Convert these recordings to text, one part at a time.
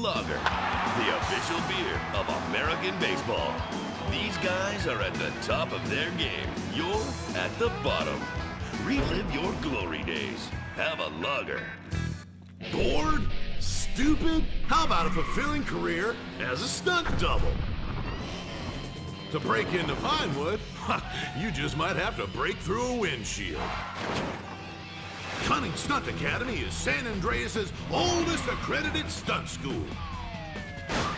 Lager, the official beer of American baseball. These guys are at the top of their game. You're at the bottom. Relive your glory days. Have a lager. Bored? Stupid? How about a fulfilling career as a stunt double? To break into Vinewood, you just might have to break through a windshield. Cunning Stunt Academy is San Andreas' oldest accredited stunt school.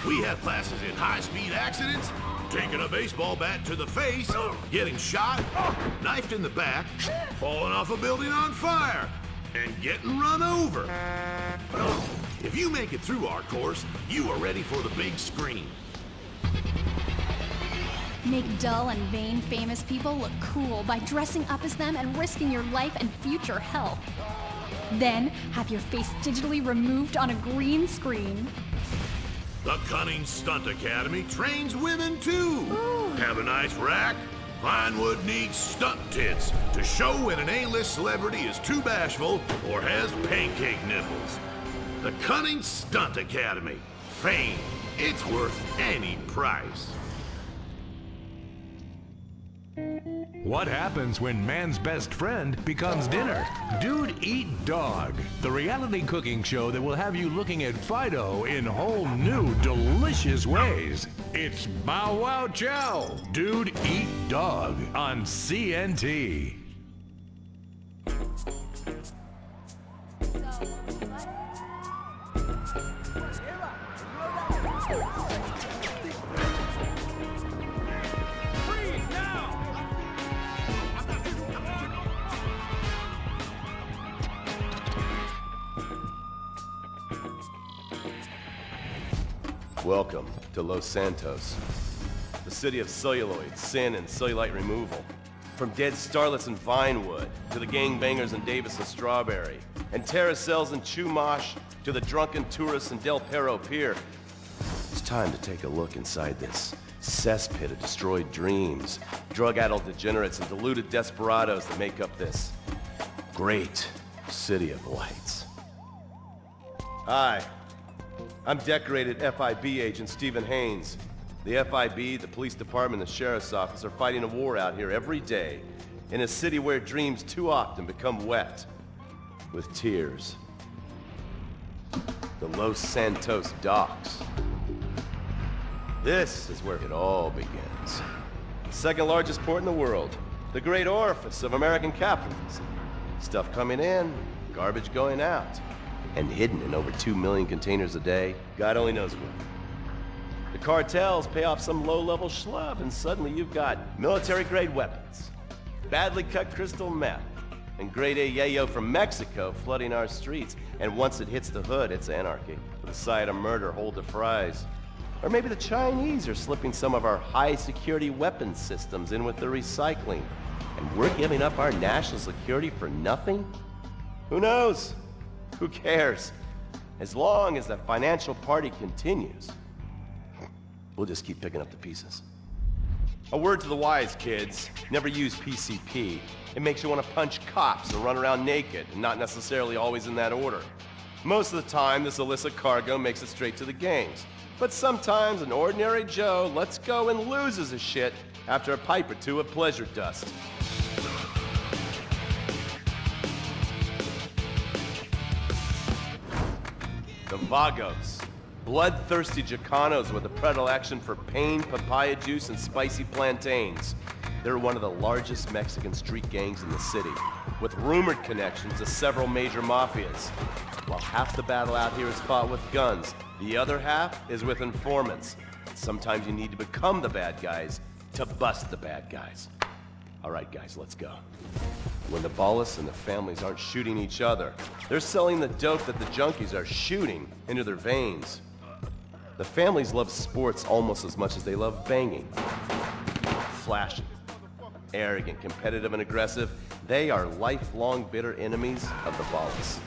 We have classes in high-speed accidents, taking a baseball bat to the face, getting shot, knifed in the back, falling off a building on fire, and getting run over. If you make it through our course, you are ready for the big screen. Make dull and vain famous people look cool by dressing up as them and risking your life and future health. Then, have your face digitally removed on a green screen. The Cunning Stunt Academy trains women too. Ooh. Have a nice rack? Vinewood needs stunt tits to show when an A-list celebrity is too bashful or has pancake nipples. The Cunning Stunt Academy. Fame. It's worth any price. What happens when man's best friend becomes dinner? Dude Eat Dog, the reality cooking show that will have you looking at Fido in whole new, delicious ways. It's Bow Wow Chow, Dude Eat Dog on CNT. Welcome to Los Santos, the city of celluloid, sin, and cellulite removal. From dead starlets in Vinewood, to the gangbangers in Davis and Strawberry, and terracels in Chumash, to the drunken tourists in Del Perro Pier. It's time to take a look inside this cesspit of destroyed dreams, drug-addled degenerates, and deluded desperados that make up this great city of lights. Hi. I'm decorated FIB agent Stephen Haynes. The FIB, the police department, and the sheriff's office are fighting a war out here every day in a city where dreams too often become wet with tears. The Los Santos docks. This is where it all begins. The second largest port in the world. The great orifice of American capitalism. Stuff coming in, garbage going out. And hidden in over 2 million containers a day, God only knows what. The cartels pay off some low-level schlub, and suddenly you've got military-grade weapons, badly cut crystal meth, and grade A yayo from Mexico flooding our streets. And once it hits the hood, it's anarchy. With a side of murder, hold the fries. Or maybe the Chinese are slipping some of our high-security weapons systems in with the recycling, and we're giving up our national security for nothing? Who knows? Who cares? As long as the financial party continues, we'll just keep picking up the pieces. A word to the wise, kids. Never use PCP. It makes you want to punch cops and run around naked, and not necessarily always in that order. Most of the time, this illicit cargo makes it straight to the gangs. But sometimes an ordinary Joe lets go and loses his shit after a pipe or two of pleasure dust. The Vagos, bloodthirsty Chicanos with a predilection for pain, papaya juice, and spicy plantains. They're one of the largest Mexican street gangs in the city, with rumored connections to several major mafias. While half the battle out here is fought with guns, the other half is with informants. Sometimes you need to become the bad guys to bust the bad guys. All right, guys, let's go. When the ballas and the families aren't shooting each other, they're selling the dope that the junkies are shooting into their veins. The families love sports almost as much as they love banging. Flashy, arrogant, competitive, and aggressive, they are lifelong bitter enemies of the ballas.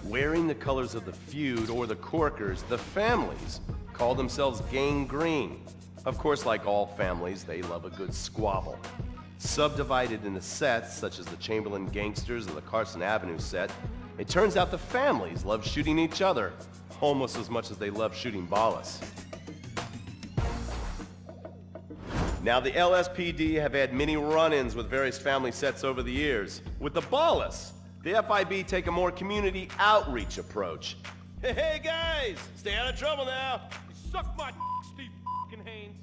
Wearing the colors of the feud or the corkers, the families call themselves Gang Green. Of course, like all families, they love a good squabble. Subdivided into sets, such as the Chamberlain Gangsters or the Carson Avenue set, it turns out the families love shooting each other almost as much as they love shooting ballas. Now, the LSPD have had many run-ins with various family sets over the years. With the ballas, the FIB take a more community outreach approach. Hey guys, stay out of trouble now. Suck my Steve fucking Haynes.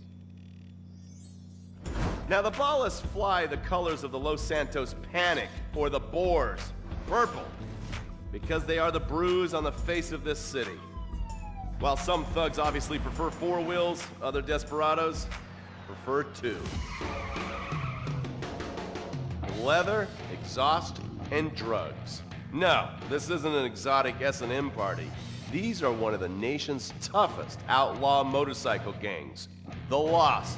Now, the ballas fly the colors of the Los Santos Panic, or the Boers, purple, because they are the bruise on the face of this city. While some thugs obviously prefer four wheels, other desperados prefer two. Leather, exhaust, and drugs. No, this isn't an exotic S&M party. These are one of the nation's toughest outlaw motorcycle gangs, the Lost.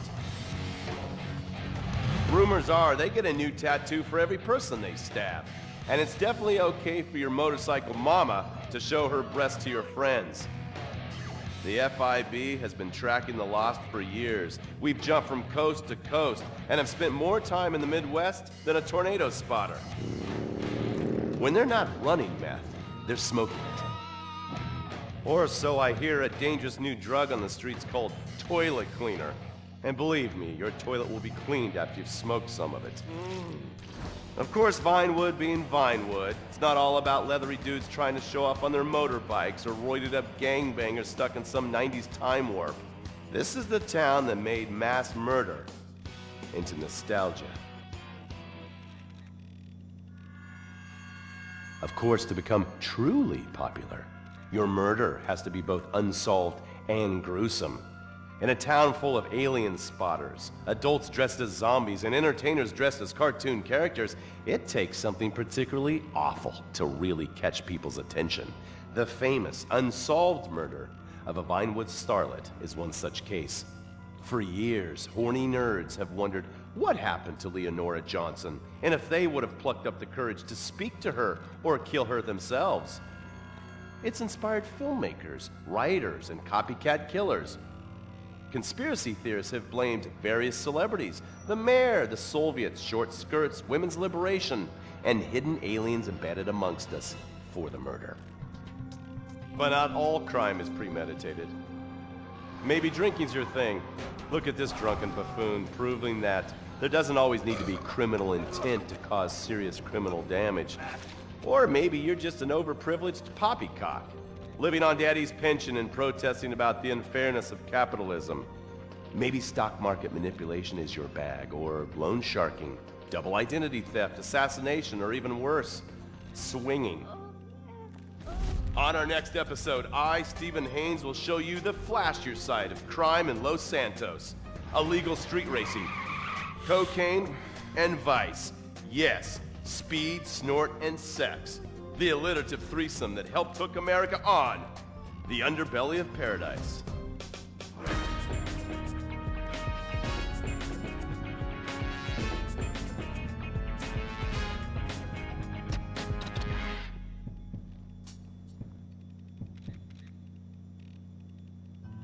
Rumors are they get a new tattoo for every person they stab. And it's definitely okay for your motorcycle mama to show her breast to your friends. The FIB has been tracking the Lost for years. We've jumped from coast to coast and have spent more time in the Midwest than a tornado spotter. When they're not running meth, they're smoking it. Or so I hear, a dangerous new drug on the streets called toilet cleaner. And believe me, your toilet will be cleaned after you've smoked some of it. Of course, Vinewood being Vinewood, it's not all about leathery dudes trying to show off on their motorbikes or roided up gangbangers stuck in some 90s time warp. This is the town that made mass murder into nostalgia. Of course, to become truly popular, your murder has to be both unsolved and gruesome. In a town full of alien spotters, adults dressed as zombies, and entertainers dressed as cartoon characters, it takes something particularly awful to really catch people's attention. The famous, unsolved murder of a Vinewood starlet is one such case. For years, horny nerds have wondered what happened to Leonora Johnson, and if they would have plucked up the courage to speak to her or kill her themselves. It's inspired filmmakers, writers, and copycat killers. Conspiracy theorists have blamed various celebrities, the mayor, the Soviets, short skirts, women's liberation, and hidden aliens embedded amongst us for the murder. But not all crime is premeditated. Maybe drinking's your thing. Look at this drunken buffoon, proving that there doesn't always need to be criminal intent to cause serious criminal damage. Or maybe you're just an overprivileged poppycock, living on daddy's pension and protesting about the unfairness of capitalism. Maybe stock market manipulation is your bag, or loan sharking, double identity theft, assassination, or even worse, swinging. On our next episode, I, Stephen Haynes, will show you the flashier side of crime in Los Santos. Illegal street racing, cocaine, and vice. Yes, speed, snort, and sex. The alliterative threesome that helped hook America on the underbelly of paradise.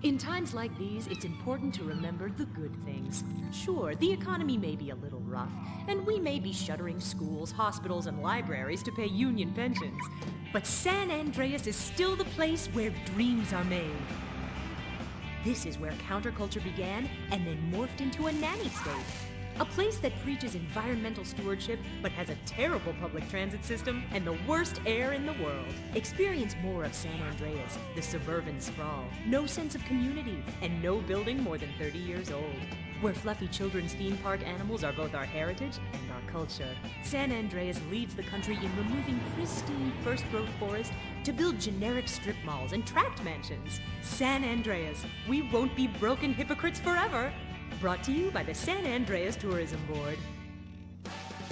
In times like these, it's important to remember the good things. Sure, the economy may be a little rough, and we may be shuttering schools, hospitals, and libraries to pay union pensions. But San Andreas is still the place where dreams are made. This is where counterculture began and then morphed into a nanny state. A place that preaches environmental stewardship but has a terrible public transit system and the worst air in the world. Experience more of San Andreas, the suburban sprawl. No sense of community and no building more than 30 years old. Where fluffy children's theme park animals are both our heritage and our culture. San Andreas leads the country in removing pristine first-growth forest to build generic strip malls and tract mansions. San Andreas, we won't be broken hypocrites forever. Brought to you by the San Andreas Tourism Board.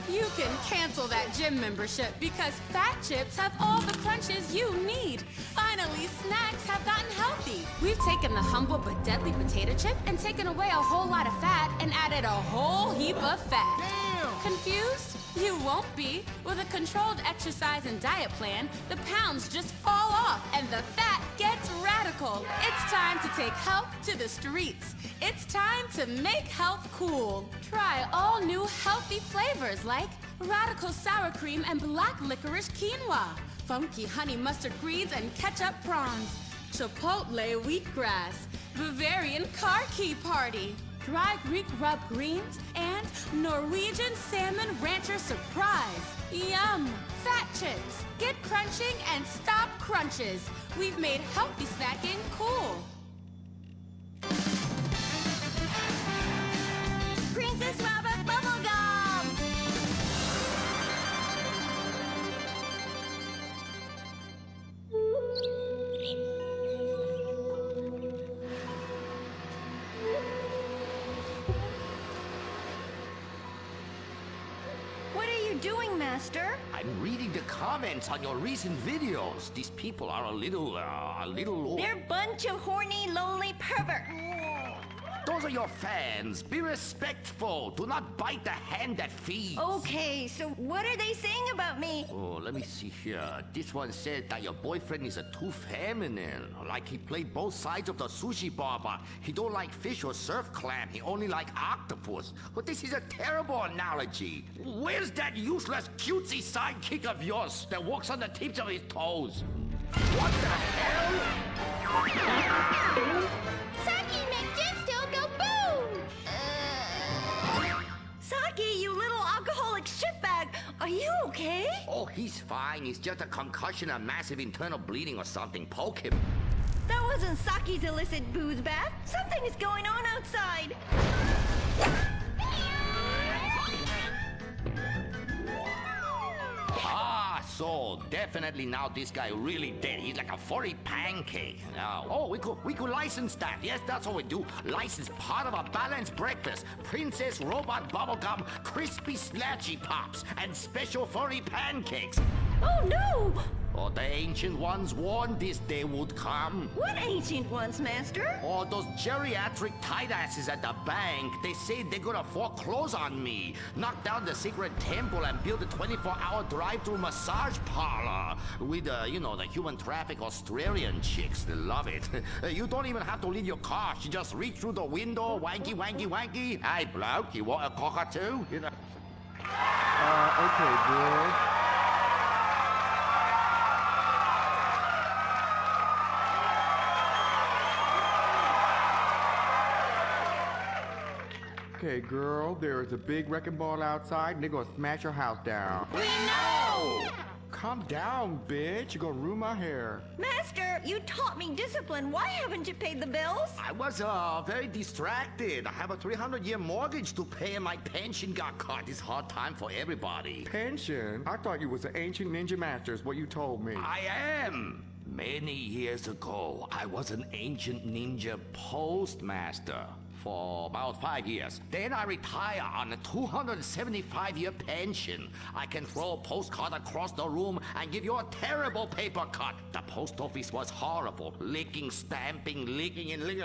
You can cancel that gym membership because Fat Chips have all the crunches you need. Finally, snacks have gotten healthy. We've taken the humble but deadly potato chip and taken away a whole lot of fat and added a whole heap of fat. Damn! Confused? You won't be. With a controlled exercise and diet plan, the pounds just fall off and the fat gets radical. It's time to take health to the streets. It's time to make health cool. Try all new healthy flavors like radical sour cream and black licorice quinoa, funky honey mustard greens and ketchup prawns, Chipotle wheatgrass, Bavarian car key party, dry Greek rub greens, and Norwegian salmon rancher surprise. Yum! Fat chips. Get crunching and stop crunches. We've made healthy snacking cool. Princess Robot Bubblegum! What are you doing, Master? I'm reading the comments on your recent videos. These people are a little... They're a bunch of horny, lonely perverts. Those are your fans. Be respectful. Do not bite the hand that feeds. Okay, so what are they saying about me? Oh, let me see here. This one said that your boyfriend is too feminine. Like he played both sides of the sushi bar, but he don't like fish or surf clam. He only like octopus. But this is a terrible analogy. Where's that useless cutesy sidekick of yours that walks on the tips of his toes? What the hell? Saki makes Jim still go boom! Saki, you little alcoholic shitbag, are you okay? Oh, he's fine. He's just a concussion, a massive internal bleeding or something. Poke him. That wasn't Saki's illicit booze bath. Something is going on outside. So definitely now this guy really dead. He's like a furry pancake. Oh, we could license that. Yes, that's what we do. License part of a balanced breakfast. Princess Robot Bubblegum, crispy slashy pops, and special furry pancakes. Oh no! Oh, the ancient ones warned this day would come. What ancient ones, Master? Oh, those geriatric tight asses at the bank. They say they're gonna foreclose on me, knock down the secret temple, and build a 24-hour drive-through massage parlor with, the human traffic Australian chicks. They love it. You don't even have to leave your car. You just reach through the window, wanky, wanky, wanky. Hey, bloke, you want a cockatoo? Okay, bro. Okay, girl, there is a big wrecking ball outside, and they're gonna smash your house down. We know! Calm down, bitch. You're gonna ruin my hair. Master, you taught me discipline. Why haven't you paid the bills? I was very distracted. I have a 300-year mortgage to pay, and my pension got cut. It's hard time for everybody. Pension? I thought you was an ancient ninja master, is what you told me. I am. Many years ago, I was an ancient ninja postmaster for about 5 years. Then I retire on a 275-year pension. I can throw a postcard across the room and give you a terrible paper cut. The post office was horrible. Licking, stamping, licking, and licking.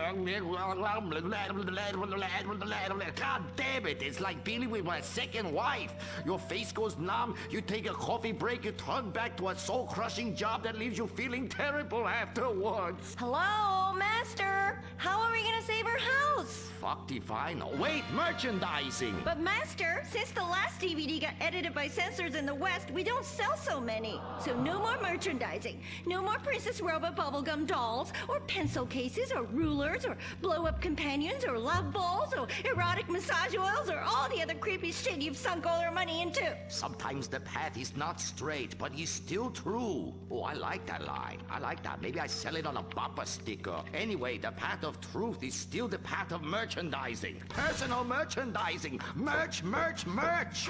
God damn it, it's like dealing with my second wife. Your face goes numb, you take a coffee break, you turn back to a soul-crushing job that leaves you feeling terrible afterwards. Hello, Master. How are we gonna save our house? Fuck define. Wait, merchandising. But Master, since the last DVD got edited by censors in the West, we don't sell so many. So no more merchandising. No more Princess Robot Bubblegum dolls, or pencil cases, or rulers, or blow-up companions, or love balls, or erotic massage oils, or all the other creepy shit you've sunk all our money into. Sometimes the path is not straight, but it's still true. Oh, I like that line. I like that. Maybe I sell it on a bumper sticker. Anyway, the path of truth is still the path of merchandising. Personal merchandising. Merch, merch, merch.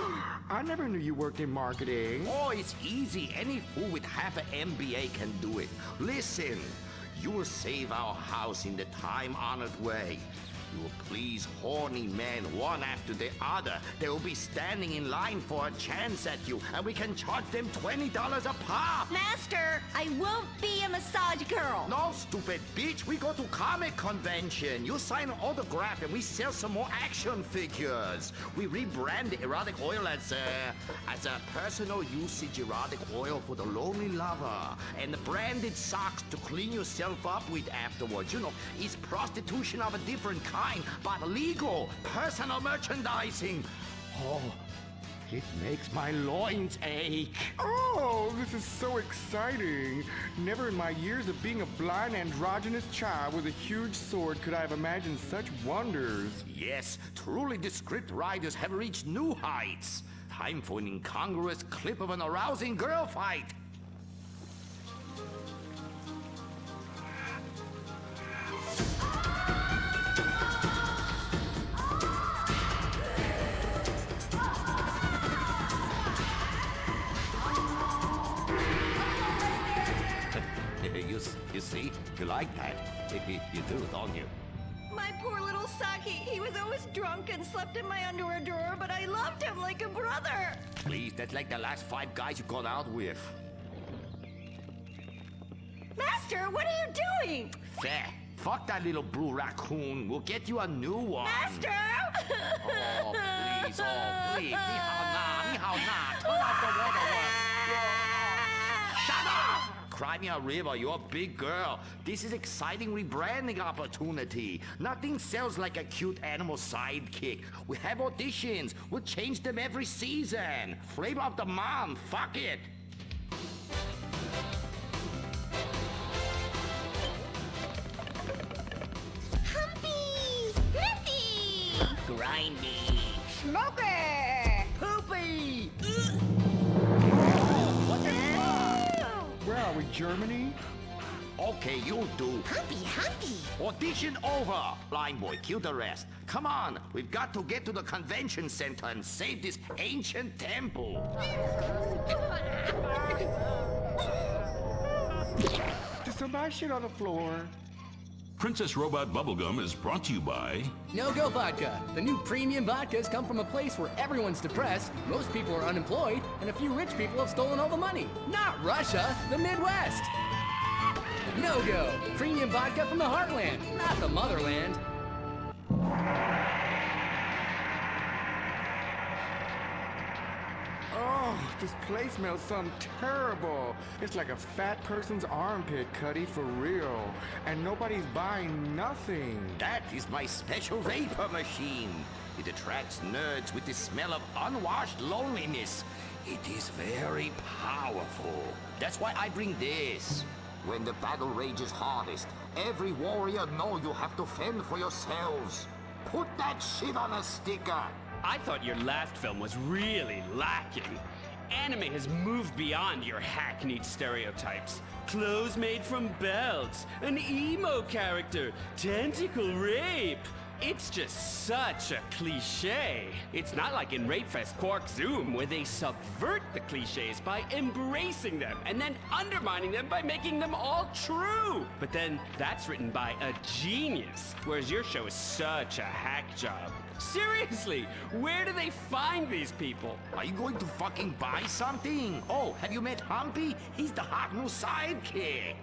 I never knew you worked in marketing. Oh, it's easy. Any fool with half an MBA can do it. Listen, you will save our house in the time-honored way. You will please horny men one after the other. They will be standing in line for a chance at you, and we can charge them $20 a pop. Master, I won't be a massage girl. No, stupid bitch. We go to comic convention. You sign an autograph, and we sell some more action figures. We rebrand the erotic oil as a personal usage erotic oil for the lonely lover, and the branded socks to clean yourself up with afterwards. You know, it's prostitution of a different kind, but legal. Personal merchandising. Oh, It makes my loins ache. Oh, this is so exciting. Never in my years of being a blind androgynous child with a huge sword could I have imagined such wonders. Yes, truly the script writers have reached new heights. Time for an incongruous clip of an arousing girl fight. You see? You like that? You do, don't you? My poor little Saki. He was always drunk and slept in my underwear drawer, but I loved him like a brother. Please, that's like the last 5 guys you've gone out with. Master, what are you doing? There. Fuck that little blue raccoon. We'll get you a new one. Master! Oh, please. Oh, please. Ni hao na. Ni hao na. Turn off the waterworks. Shut up! Cry me a river, you're a big girl. This is exciting rebranding opportunity. Nothing sells like a cute animal sidekick. We have auditions. We'll change them every season. Flavor of the month. Fuck it. Humpy! Sniffy! Grindy. Smoker! Poopy! Where are we, Germany? Okay, you'll do. Humpy! Audition over. Blind boy, kill the rest. Come on, we've got to get to the convention center and save this ancient temple. There's some bad shit on the floor. Princess Robot Bubblegum is brought to you by No-Go Vodka. The new premium vodkas come from a place where everyone's depressed, most people are unemployed, and a few rich people have stolen all the money. Not Russia, the Midwest. No-Go. Premium vodka from the heartland, not the motherland. Oh, this place smells something terrible. It's like a fat person's armpit, Cuddy, for real. And nobody's buying nothing. That is my special vapor machine. It attracts nerds with the smell of unwashed loneliness. It is very powerful. That's why I bring this. When the battle rages hardest, every warrior know you have to fend for yourselves. Put that shit on a sticker. I thought your last film was really lacking. Anime has moved beyond your hackneyed stereotypes. Clothes made from belts, an emo character, tentacle rape. It's just such a cliche. It's not like in Rape Fest Quark Zoom, where they subvert the cliches by embracing them and then undermining them by making them all true. But then that's written by a genius, whereas your show is such a hack job. Seriously, where do they find these people? Are you going to fucking buy something? Oh, have you met Humpy? He's the hot new sidekick.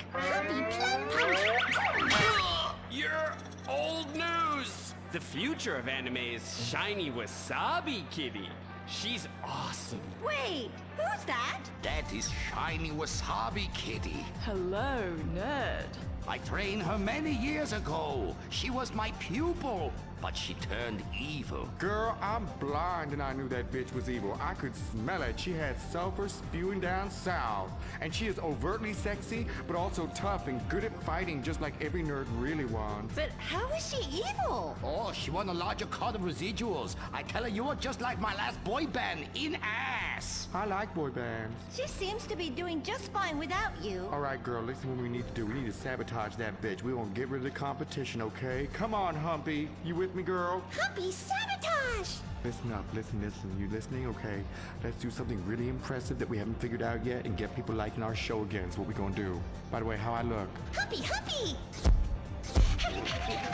You're old news. The future of anime is shiny wasabi kitty. She's awesome. Wait, who's that? That is Shiny Wasabi Kitty. Hello, nerd. I trained her many years ago. She was my pupil, but she turned evil. Girl, I'm blind and I knew that bitch was evil. I could smell it. She had sulfur spewing down south. And she is overtly sexy, but also tough and good at fighting, just like every nerd really wants. But how is she evil? Oh, she won a larger cut of residuals. I tell her you are just like my last boy band, in ass. I like boy bands. She seems to be doing just fine without you. All right, girl, listen what we need to do. We need to sabotage that bitch. We won't get rid of the competition, okay? Come on, Humpy. You with me, girl? Humpy, sabotage! Listen up, listen. You listening? Okay. Let's do something really impressive that we haven't figured out yet and get people liking our show again. That's what we're gonna do. By the way, how I look? Humpy!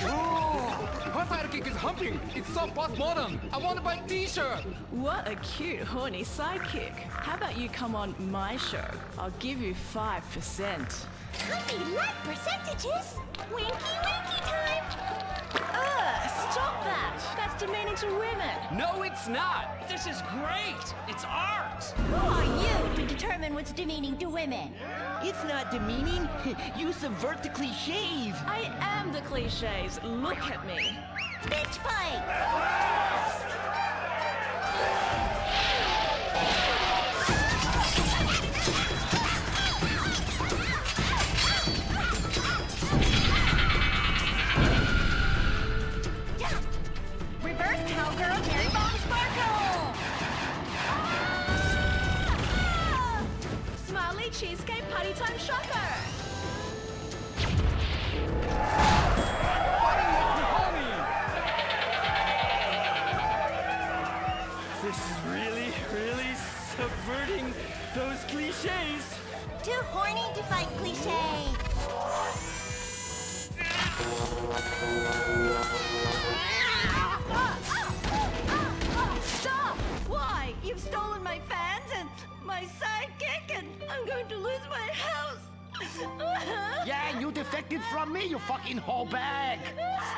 Oh, her sidekick is humping. It's so postmodern. I want to buy a t-shirt. What a cute, horny sidekick. How about you come on my show? I'll give you 5%. Humpy, like percentages? Winky time! Stop that! That's demeaning to women. No, it's not. This is great. It's art. Who are you to determine what's demeaning to women? It's not demeaning. You subvert the cliches. I am the cliches. Look at me. Bitch fight! Stop! Why? You've stolen my fans and my sidekick, and I'm going to lose my house. Yeah, you defected from me, you fucking whole bag.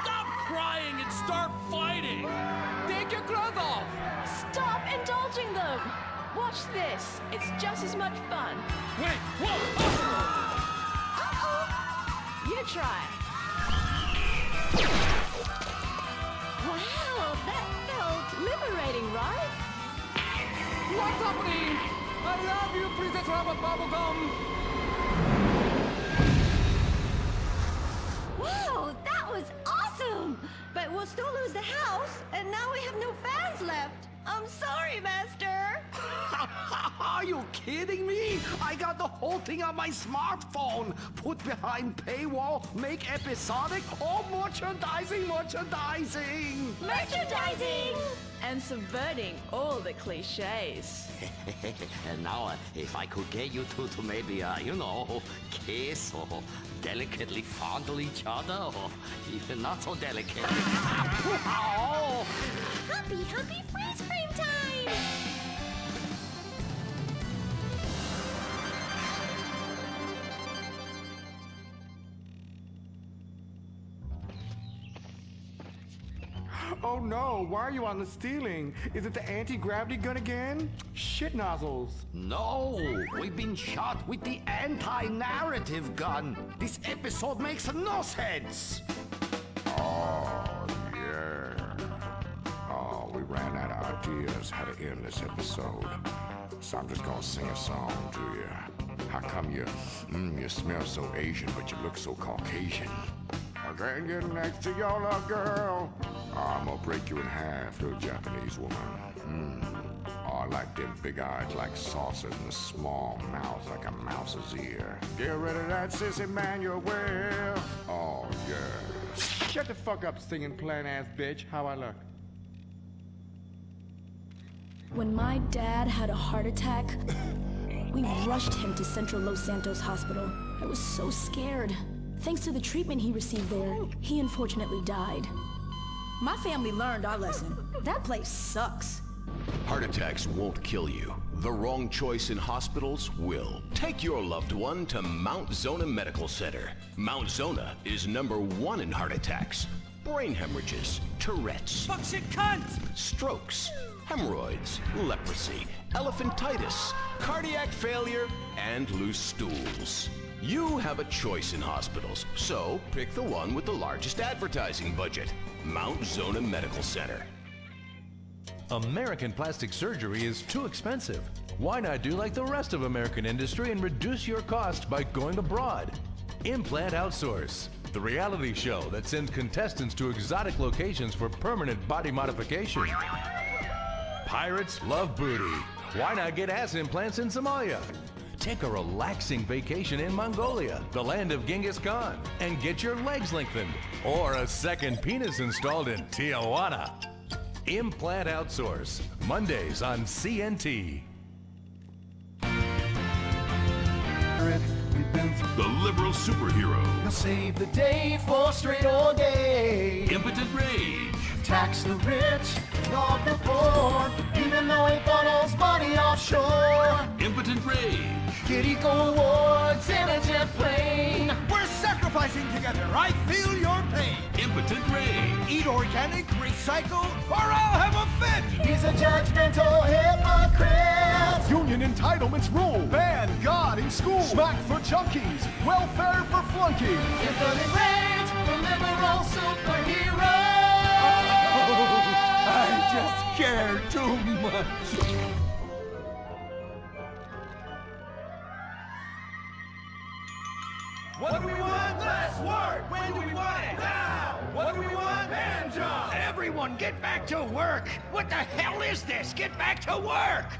Stop crying and start fighting! Take your clothes off! Stop indulging them! Watch this. It's just as much fun. Wait, whoa! Uh-oh. You try. Wow, that felt liberating, right? What's happening? I love you, Princess Rubber Bubblegum! Wow, that was awesome! But we'll still lose the house, and now we have no fans left. I'm sorry, Master. Are you kidding me? I got the whole thing on my smartphone. Put behind paywall, make episodic, all merchandising. Merchandising! And subverting all the cliches. And now, if I could get you two to maybe, kiss or delicately fondle each other, or even not so delicate. Oh. Happy freeze frame time! Oh no, why are you on the ceiling? Is it the anti-gravity gun again? Shit nozzles. No, we've been shot with the anti-narrative gun. This episode makes no sense. Oh, yeah. Oh, we ran out of ideas how to end this episode. So I'm just gonna sing a song to you. How come you smell so Asian, but you look so Caucasian? I can't get next to your little girl. I'm gonna break you in half, little Japanese woman. Oh, I like them big eyes like saucers and the small mouth like a mouse's ear. Get rid of that sissy Manuel. Oh, yeah. Shut the fuck up, singing plant-ass bitch. How I look? When my dad had a heart attack, we rushed him to Central Los Santos Hospital. I was so scared. Thanks to the treatment he received there, he unfortunately died. My family learned our lesson. That place sucks. Heart attacks won't kill you. The wrong choice in hospitals will. Take your loved one to Mount Zona Medical Center. Mount Zona is #1 in heart attacks, brain hemorrhages, Tourette's, Fuck shit cunt! strokes, hemorrhoids, leprosy, elephantitis, cardiac failure, and loose stools. You have a choice in hospitals, so pick the one with the largest advertising budget. Mount Zona Medical Center. American plastic surgery is too expensive. Why not do like the rest of American industry and reduce your cost by going abroad? Implant Outsource, the reality show that sends contestants to exotic locations for permanent body modification. Pirates love booty. Why not get ass implants in Somalia? Take a relaxing vacation in Mongolia, the land of Genghis Khan, and get your legs lengthened. Or a second penis installed in Tijuana. Implant Outsource, Mondays on CNT. The liberal superhero. He'll save the day for straight or gay. Impotent Rage. Tax the rich, rob the poor, even though he funnels money offshore. Impotent Rage. Get eco awards in a jet plane. We're sacrificing together. I feel your pain. Impotent Rage. Eat organic, recycle, or I'll have a fit. He's a judgmental hypocrite. Union entitlements rule. Ban God in school. Smack for junkies. Welfare for flunkies. Impotent Rage, the liberal superhero. I just care too much. What do we want? Less work! When do we want it? Now! What do we want? Hand jobs! Everyone, get back to work! What the hell is this? Get back to work!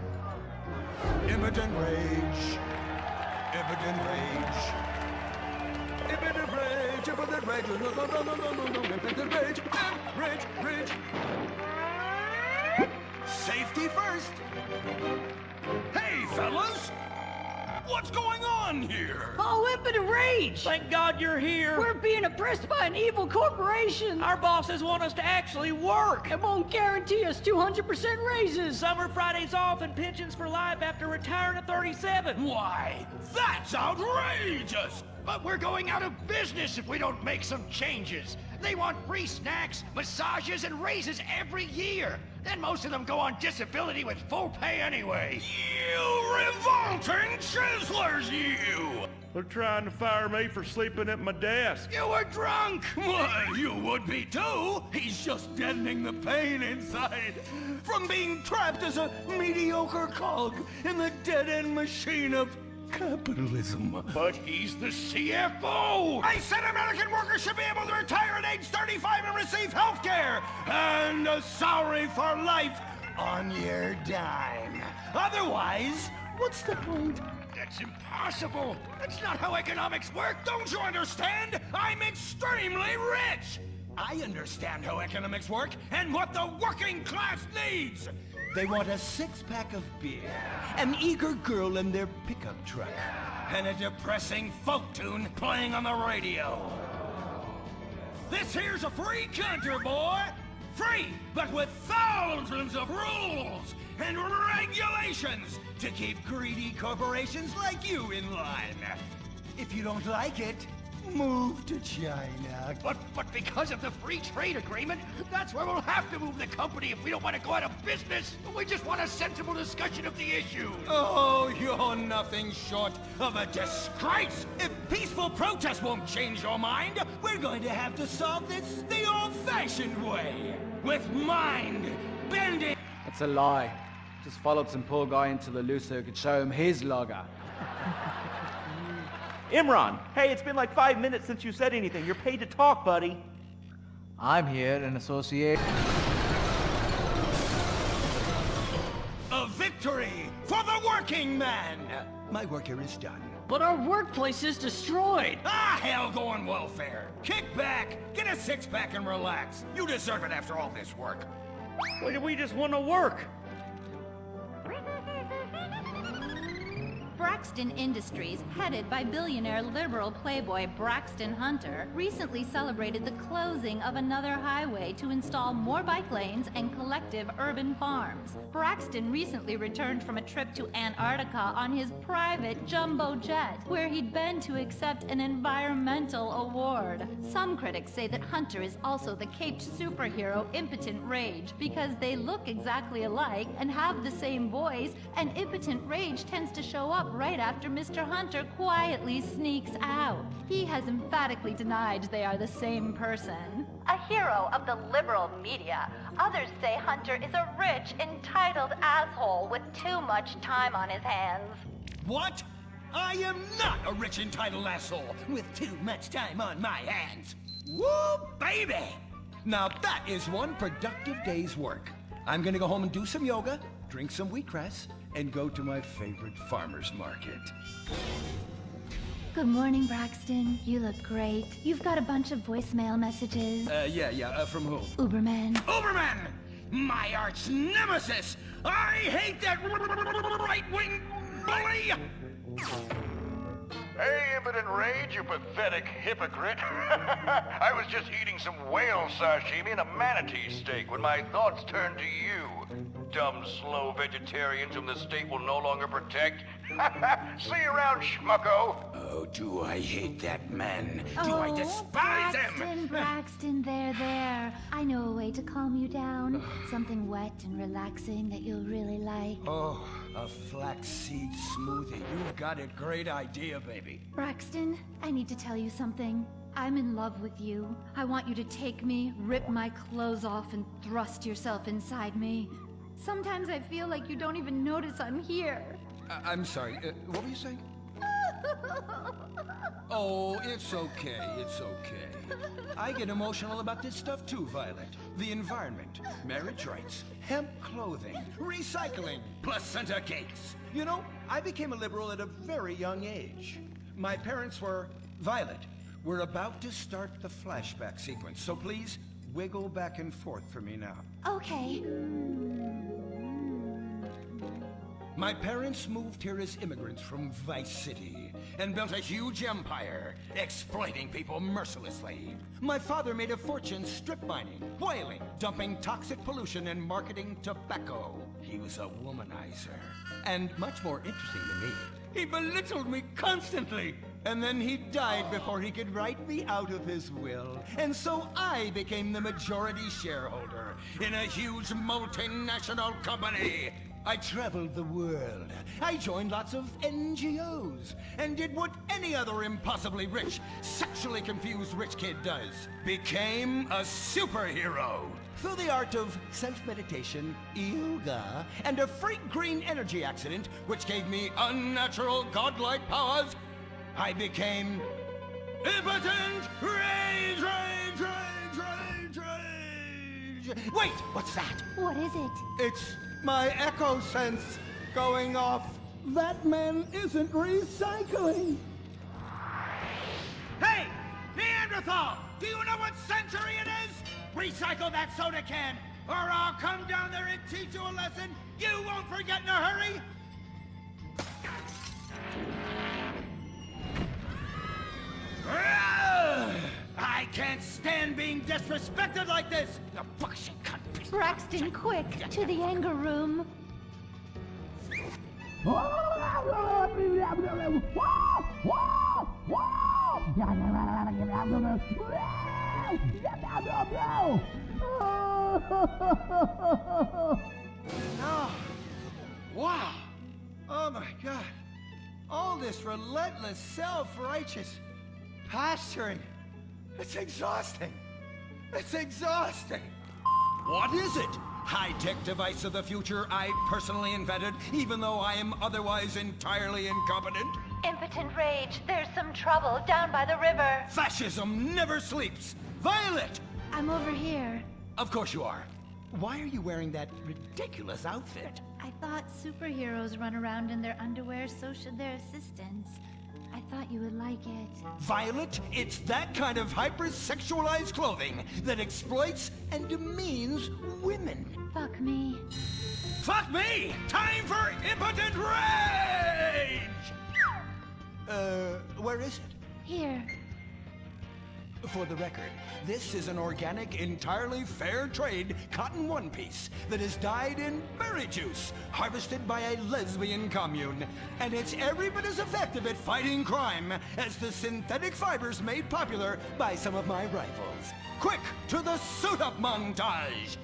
Impotent Rage. Impotent Rage. Impotent Rage. Impotent Rage. Impotent Rage. Rage. Rage. Safety first. Hey, fellas! What's going on here? Oh, impotent rage! Thank God you're here. We're being oppressed by an evil corporation. Our bosses want us to actually work. It won't guarantee us 200% raises. Summer Fridays off and pensions for life after retiring at 37. Why, that's outrageous! But we're going out of business if we don't make some changes. They want free snacks, massages, and raises every year. And most of them go on disability with full pay anyway. You revolting chiselers, you! They're trying to fire me for sleeping at my desk. You were drunk! Well, you would be too. He's just deadening the pain inside from being trapped as a mediocre cog in the dead-end machine of capitalism. But he's the CFO! I said American workers should be able to retire at age 35 and receive health care and a salary for life on your dime. Otherwise, what's the point? That's impossible. That's not how economics work. Don't you understand? I'm extremely rich. I understand how economics work and what the working class needs. They want a six-pack of beer, an eager girl in their pickup truck, and a depressing folk tune playing on the radio. This here's a free country, boy. Free, but with thousands of rules and regulations to keep greedy corporations like you in line. If you don't like it, move to China. But because of the free trade agreement, that's where we'll have to move the company if we don't want to go out of business. We just want a sensible discussion of the issue. Oh, you're nothing short of a disgrace. If peaceful protest won't change your mind, we're going to have to solve this the old-fashioned way. With mind-bending... That's a lie. Just followed some poor guy into the loose so he could show him his logger. Imran, hey, it's been like 5 minutes since you said anything. You're paid to talk, buddy. I'm here in association. A victory for the working man! My work here is done. But our workplace is destroyed. Ah, hell, go on welfare. Kick back, get a six-pack and relax. You deserve it after all this work. We just want to work. Braxton Industries, headed by billionaire liberal playboy Braxton Hunter, recently celebrated the closing of another highway to install more bike lanes and collective urban farms. Braxton recently returned from a trip to Antarctica on his private jumbo jet, where he'd been to accept an environmental award. Some critics say that Hunter is also the caped superhero Impotent Rage, because they look exactly alike and have the same voice, and Impotent Rage tends to show up right after Mr. Hunter quietly sneaks out. He has emphatically denied they are the same person. A hero of the liberal media, others say Hunter is a rich, entitled asshole with too much time on his hands. What? I am not a rich, entitled asshole with too much time on my hands. Woo, baby! Now that is one productive day's work. I'm gonna go home and do some yoga, drink some wheatgrass, and go to my favorite farmer's market. Good morning, Braxton. You look great. You've got a bunch of voicemail messages. From who? Uberman. Uberman! My arch nemesis! I hate that right-wing bully! Hey, Impotent Rage, you pathetic hypocrite. I was just eating some whale sashimi and a manatee steak when my thoughts turned to you. Dumb, slow vegetarians whom the state will no longer protect. See you around, schmucko. Oh, do I hate that man. Do I despise him? Braxton, there. I know a way to calm you down. Something wet and relaxing that you'll really like. Oh, a flaxseed smoothie. You've got a great idea, baby. Braxton, I need to tell you something. I'm in love with you. I want you to take me, rip my clothes off, and thrust yourself inside me. Sometimes I feel like you don't even notice I'm here. I'm sorry, what were you saying? Oh, it's okay. I get emotional about this stuff too, Violet. The environment, marriage rights, hemp clothing, recycling, placenta cakes. You know, I became a liberal at a very young age. My parents were... Violet, we're about to start the flashback sequence, so please wiggle back and forth for me now. Okay. My parents moved here as immigrants from Vice City and built a huge empire, exploiting people mercilessly. My father made a fortune strip mining, whaling, dumping toxic pollution, and marketing tobacco. He was a womanizer. And much more interesting to me, he belittled me constantly. And then he died before he could write me out of his will. And so I became the majority shareholder in a huge multinational company. I traveled the world. I joined lots of NGOs and did what any other impossibly rich, sexually confused rich kid does. Became a superhero. Through the art of self-meditation, yoga, and a freak green energy accident, which gave me unnatural godlike powers, I became impotent rage. Wait, what's that? What is it? It's my echo sense going off. That man isn't recycling. Hey, Neanderthal! Do you know what century it is? Recycle that soda can, or I'll come down there and teach you a lesson you won't forget in a hurry. I can't stand being disrespected like this! You bullshit cunt. Braxton, quick, to the anger room. No. Wow. Oh my God. All this relentless, self-righteous posturing. It's exhausting. It's exhausting. What is it? High-tech device of the future I personally invented, even though I am otherwise entirely incompetent? Impotent rage, there's some trouble down by the river. Fascism never sleeps. Violet! I'm over here. Of course you are. Why are you wearing that ridiculous outfit? I thought superheroes run around in their underwear, so should their assistants. I thought you would like it. Violet, it's that kind of hypersexualized clothing that exploits and demeans women. Fuck me. Fuck me! Time for impotent rage! Where is it? Here. For the record, this is an organic, entirely fair trade cotton one piece that is dyed in berry juice, harvested by a lesbian commune. And it's every bit as effective at fighting crime as the synthetic fibers made popular by some of my rivals. Quick, to the suit-up montage!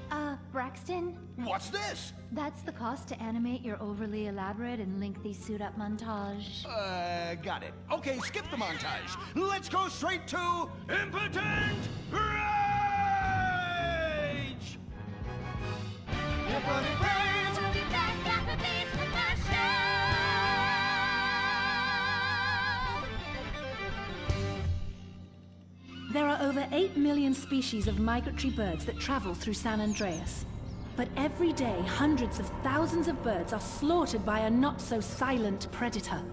Braxton? What's this? That's the cost to animate your overly elaborate and lengthy suit-up montage. Got it. Okay, skip the montage. Let's go straight to impotent rage! Impotent rage! We'll be back after these commercials. There are over 8 million species of migratory birds that travel through San Andreas. But every day, hundreds of thousands of birds are slaughtered by a not-so-silent predator,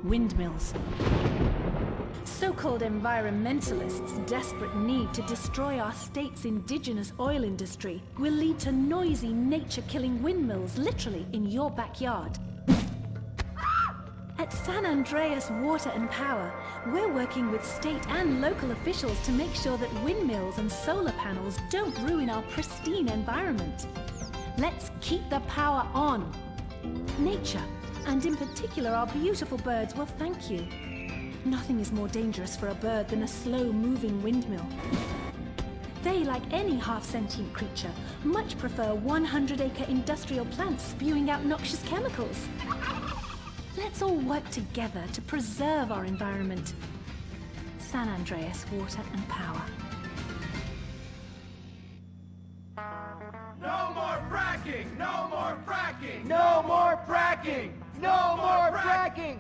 windmills. So-called environmentalists' desperate need to destroy our state's indigenous oil industry will lead to noisy, nature-killing windmills literally in your backyard. At San Andreas Water and Power, we're working with state and local officials to make sure that windmills and solar panels don't ruin our pristine environment. Let's keep the power on. Nature, and in particular our beautiful birds, will thank you. Nothing is more dangerous for a bird than a slow-moving windmill. They, like any half-sentient creature, much prefer 100-acre industrial plants spewing out noxious chemicals. Let's all work together to preserve our environment. San Andreas Water and Power. No more fracking! No more fracking! No more fracking! No more fracking!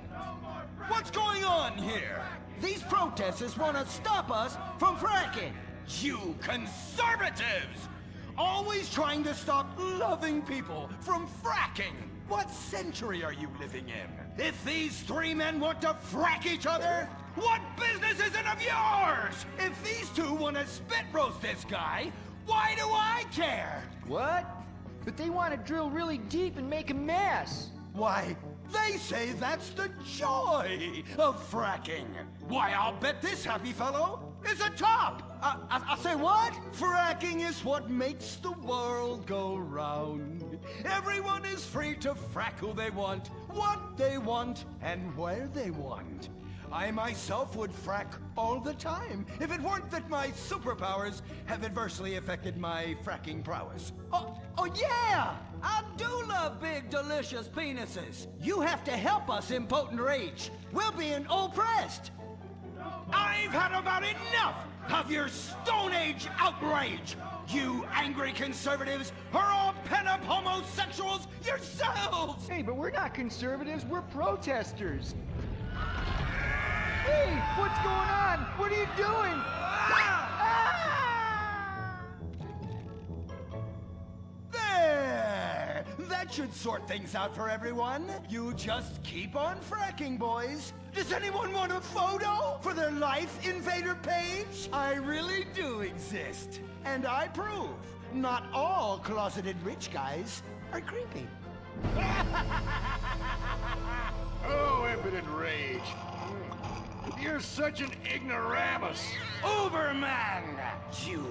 What's going on here? These protesters want to stop us from fracking. You conservatives! Always trying to stop loving people from fracking. What century are you living in? If these three men want to frack each other, what business is it of yours? If these two want to spit roast this guy, why do I care? What? But they want to drill really deep and make a mess. Why, they say that's the joy of fracking. Why, I'll bet this happy fellow is a top. I say what? Fracking is what makes the world go round. Everyone is free to frack who they want, what they want, and where they want. I myself would frack all the time if it weren't that my superpowers have adversely affected my fracking prowess. Oh yeah! I do love big, delicious penises. You have to help us, impotent rage. We're being oppressed. I've had about enough of your Stone Age outrage. You angry conservatives are all pent-up homosexuals yourselves! Hey, but we're not conservatives, we're protesters. Hey, what's going on? What are you doing? There! That should sort things out for everyone. You just keep on fracking, boys. Does anyone want a photo for their Life Invader page? I really do exist. And I prove not all closeted rich guys are creepy. Oh, impotent rage. You're such an ignoramus. Uberman! You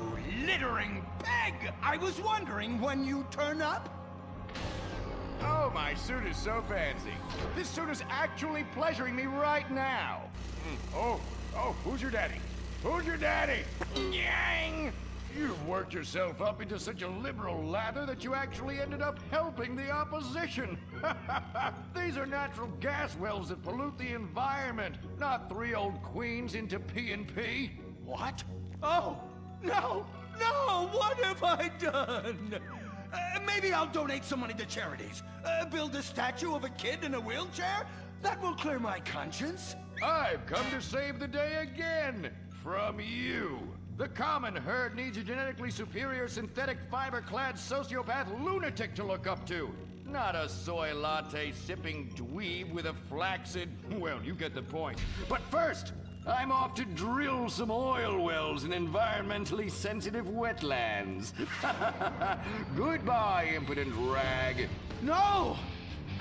littering peg! I was wondering when you turn up. Oh, my suit is so fancy. This suit is actually pleasuring me right now. Oh, who's your daddy? Who's your daddy? Yang! You've worked yourself up into such a liberal lather that you actually ended up helping the opposition. These are natural gas wells that pollute the environment, not 3 old queens into P&P. What? Oh, no, what have I done? Maybe I'll donate some money to charities. Build a statue of a kid in a wheelchair? That will clear my conscience. I've come to save the day again from you. The common herd needs a genetically superior synthetic fiber-clad sociopath lunatic to look up to. Not a soy latte sipping dweeb with a flaccid... Well, you get the point. But first, I'm off to drill some oil wells in environmentally sensitive wetlands. Goodbye, impotent rag. No!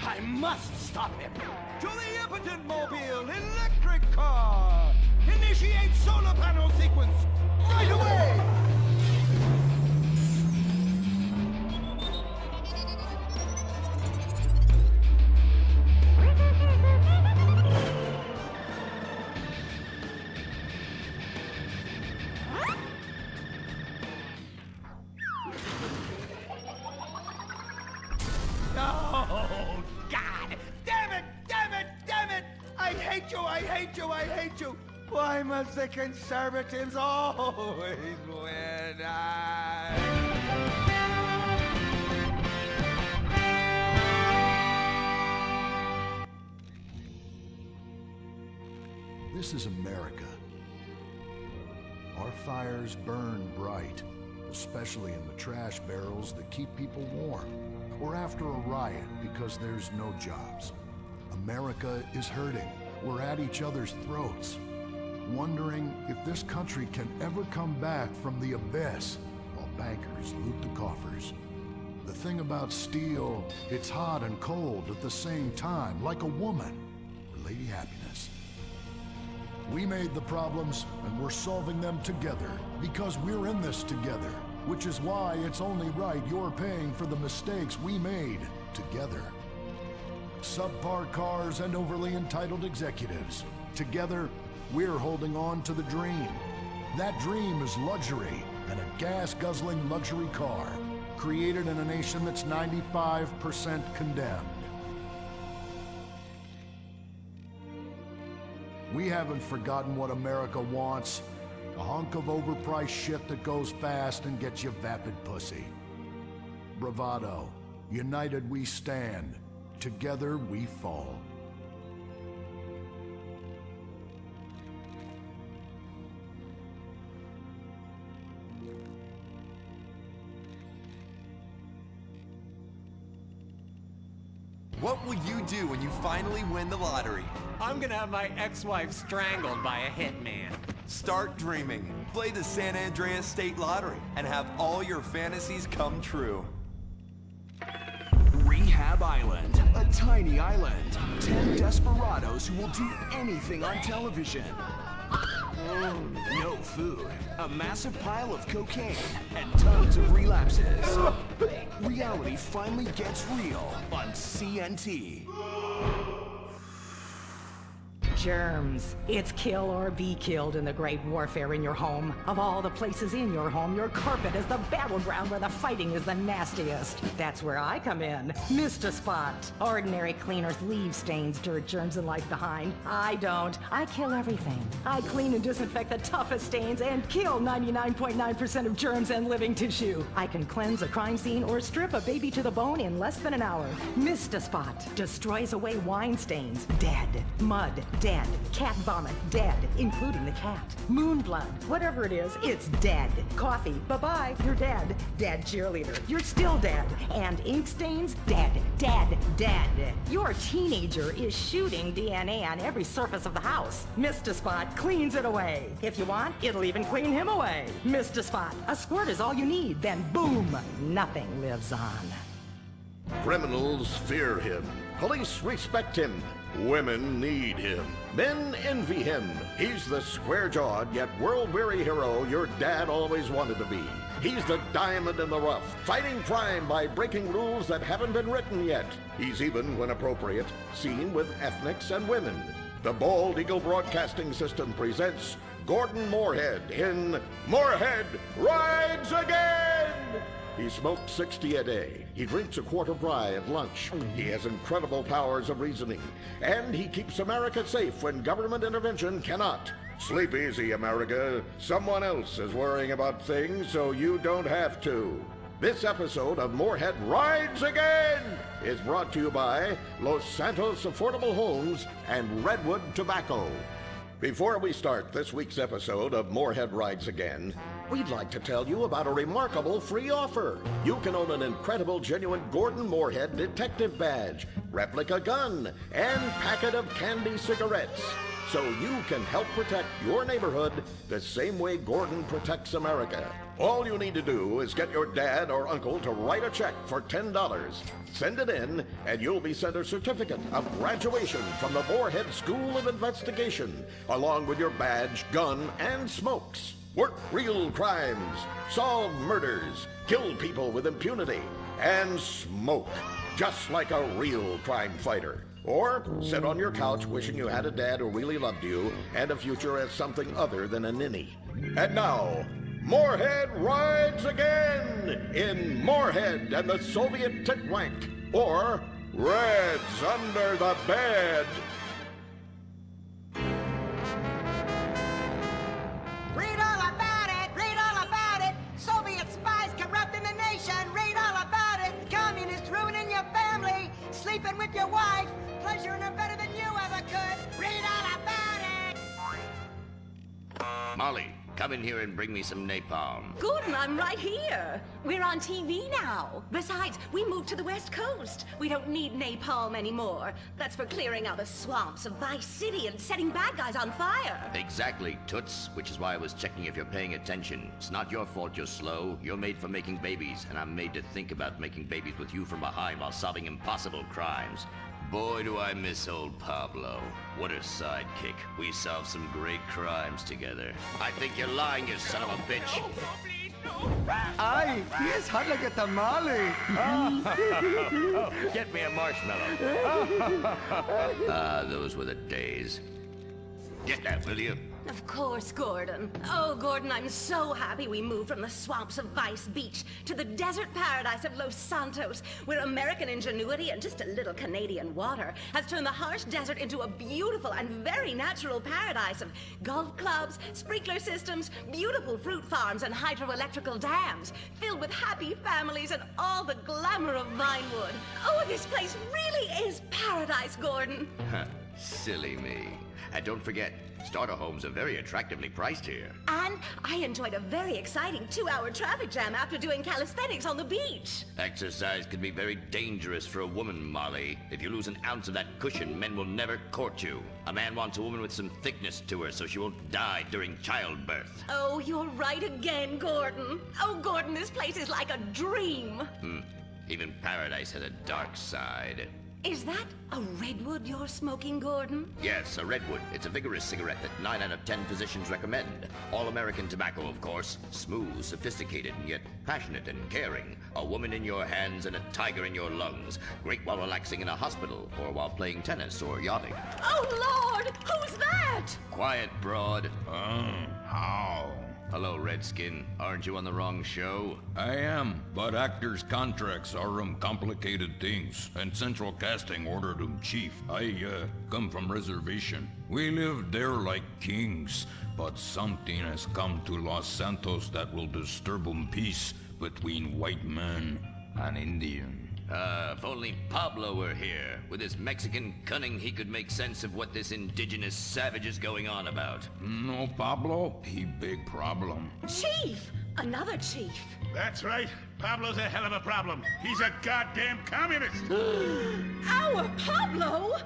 I must stop him. To the impotent mobile electric car! Initiate solar panel sequence right away! Oh, God! Damn it! I hate you! Why must the conservatives always win? This is America. Our fires burn bright, especially in the trash barrels that keep people warm, or after a riot because there's no jobs. America is hurting. We're at each other's throats, wondering if this country can ever come back from the abyss while bankers loot the coffers. The thing about steel, it's hot and cold at the same time, like a woman, or Lady Happiness. We made the problems, and we're solving them together, because we're in this together, which is why it's only right you're paying for the mistakes we made together. Subpar cars and overly entitled executives. Together, we're holding on to the dream. That dream is luxury and a gas-guzzling luxury car, created in a nation that's 95% condemned. We haven't forgotten what America wants. A hunk of overpriced shit that goes fast and gets you vapid pussy. Bravado. United we stand. Together we fall. What will you do when you finally win the lottery? I'm gonna have my ex-wife strangled by a hitman. Start dreaming. Play the San Andreas State Lottery and have all your fantasies come true. Rehab Island, a tiny island. 10 desperados who will do anything on television. No food, a massive pile of cocaine, and tons of relapses. Reality finally gets real on CNT. Germs. It's kill or be killed in the great warfare in your home. Of all the places in your home, your carpet is the battleground where the fighting is the nastiest. That's where I come in. Mr. Spot. Ordinary cleaners leave stains, dirt, germs, and life behind. I don't. I kill everything. I clean and disinfect the toughest stains and kill 99.9% of germs and living tissue. I can cleanse a crime scene or strip a baby to the bone in less than an hour. Mr. Spot destroys away wine stains. Dead. Mud. Dead. Cat vomit, dead, including the cat. Moon blood, whatever it is, it's dead. Coffee, bye-bye, you're dead. Dead cheerleader, you're still dead. And ink stains, dead, dead, dead. Your teenager is shooting DNA on every surface of the house. Mr. Spot cleans it away. If you want, it'll even clean him away. Mr. Spot, a squirt is all you need, then boom, nothing lives on. Criminals fear him. Police respect him. Women need him. Men envy him. He's the square-jawed yet world-weary hero your dad always wanted to be. He's the diamond in the rough, fighting crime by breaking rules that haven't been written yet. He's even, when appropriate, seen with ethnics and women. The Bald Eagle Broadcasting System presents Gordon Moorhead in Moorhead Rides Again! He smokes 60 a day. He drinks a quart of rye at lunch. He has incredible powers of reasoning. And he keeps America safe when government intervention cannot. Sleep easy, America. Someone else is worrying about things so you don't have to. This episode of Moorhead Rides Again is brought to you by Los Santos Affordable Homes and Redwood Tobacco. Before we start this week's episode of Moorhead Rides Again, we'd like to tell you about a remarkable free offer. You can own an incredible, genuine Gordon Moorhead detective badge, replica gun, and packet of candy cigarettes. So you can help protect your neighborhood the same way Gordon protects America. All you need to do is get your dad or uncle to write a check for $10. Send it in, and you'll be sent a certificate of graduation from the Moorhead School of Investigation, along with your badge, gun, and smokes. Work real crimes, solve murders, kill people with impunity, and smoke, just like a real crime fighter. Or sit on your couch wishing you had a dad who really loved you and a future as something other than a ninny. And now, Moorhead Rides Again in Moorhead and the Soviet Titwank, or Reds Under the Bed. Read all about it! Read all about it! Soviet spies corrupting the nation! Read all about it! Communists ruining your family! Sleeping with your wife! Pleasuring her better than you ever could! Read all about it! Molly, come in here and bring me some napalm. Gordon, I'm right here. We're on TV now. Besides, we moved to the West Coast. We don't need napalm anymore. That's for clearing out the swamps of Vice City and setting bad guys on fire. Exactly, Toots, which is why I was checking if you're paying attention. It's not your fault you're slow. You're made for making babies, and I'm made to think about making babies with you from behind while solving impossible crimes. Boy, do I miss old Pablo. What a sidekick. We solved some great crimes together. I think you're lying, you son of a bitch. Ay, he is hot like a tamale. Get me a marshmallow. Those were the days. Get that, will you? Of course, Gordon. Oh, Gordon, I'm so happy we moved from the swamps of Vice Beach to the desert paradise of Los Santos, where American ingenuity and just a little Canadian water has turned the harsh desert into a beautiful and very natural paradise of golf clubs, sprinkler systems, beautiful fruit farms, and hydroelectrical dams, filled with happy families and all the glamour of Vinewood. Oh, this place really is paradise, Gordon. Silly me. And don't forget, starter homes are very attractively priced here. And I enjoyed a very exciting 2-hour traffic jam after doing calisthenics on the beach. Exercise can be very dangerous for a woman, Molly. If you lose an ounce of that cushion, men will never court you. A man wants a woman with some thickness to her so she won't die during childbirth. Oh, you're right again, Gordon. Oh, Gordon, this place is like a dream. Even paradise has a dark side. Is that a redwood you're smoking, Gordon? Yes, a redwood. It's a vigorous cigarette that 9 out of 10 physicians recommend. All-American tobacco, of course. Smooth, sophisticated, and yet passionate and caring. A woman in your hands and a tiger in your lungs. Great while relaxing in a hospital, or while playing tennis or yachting. Oh, Lord! Who's that? Quiet, broad. How? Hello, Redskin. Aren't you on the wrong show? I am, but actors' contracts are complicated things, and Central Casting ordered chief. I come from reservation. We live there like kings, but something has come to Los Santos that will disturb peace between white man and Indian. If only Pablo were here. With his Mexican cunning, he could make sense of what this indigenous savage is going on about. No, Pablo, he big problem. Chief! Another chief. That's right. Pablo's a hell of a problem. He's a goddamn communist. Our Pablo?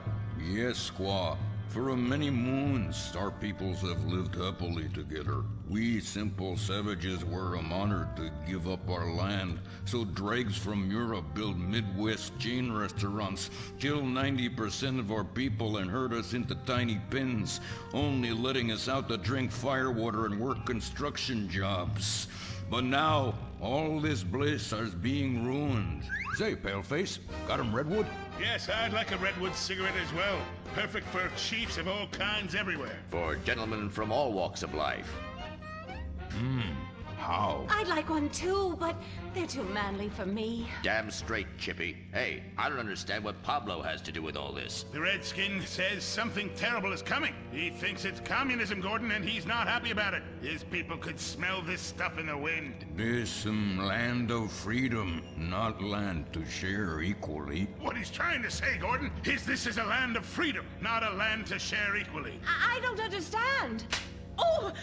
Yes, squaw. For many moons, our peoples have lived happily together. We simple savages were honored to give up our land, so dregs from Europe build Midwest chain restaurants, kill 90% of our people and herd us into tiny pens, only letting us out to drink firewater and work construction jobs. But now, all this bliss is being ruined. Say, Paleface, got him redwood? Yes, I'd like a redwood cigarette as well. Perfect for chiefs of all kinds everywhere. For gentlemen from all walks of life. How? I'd like one too, but they're too manly for me. Damn straight, Chippy. Hey, I don't understand what Pablo has to do with all this. The Redskin says something terrible is coming. He thinks it's communism, Gordon, and he's not happy about it. His people could smell this stuff in the wind. This land of freedom, not land to share equally. What he's trying to say, Gordon, is this is a land of freedom, not a land to share equally. I don't understand. Oh,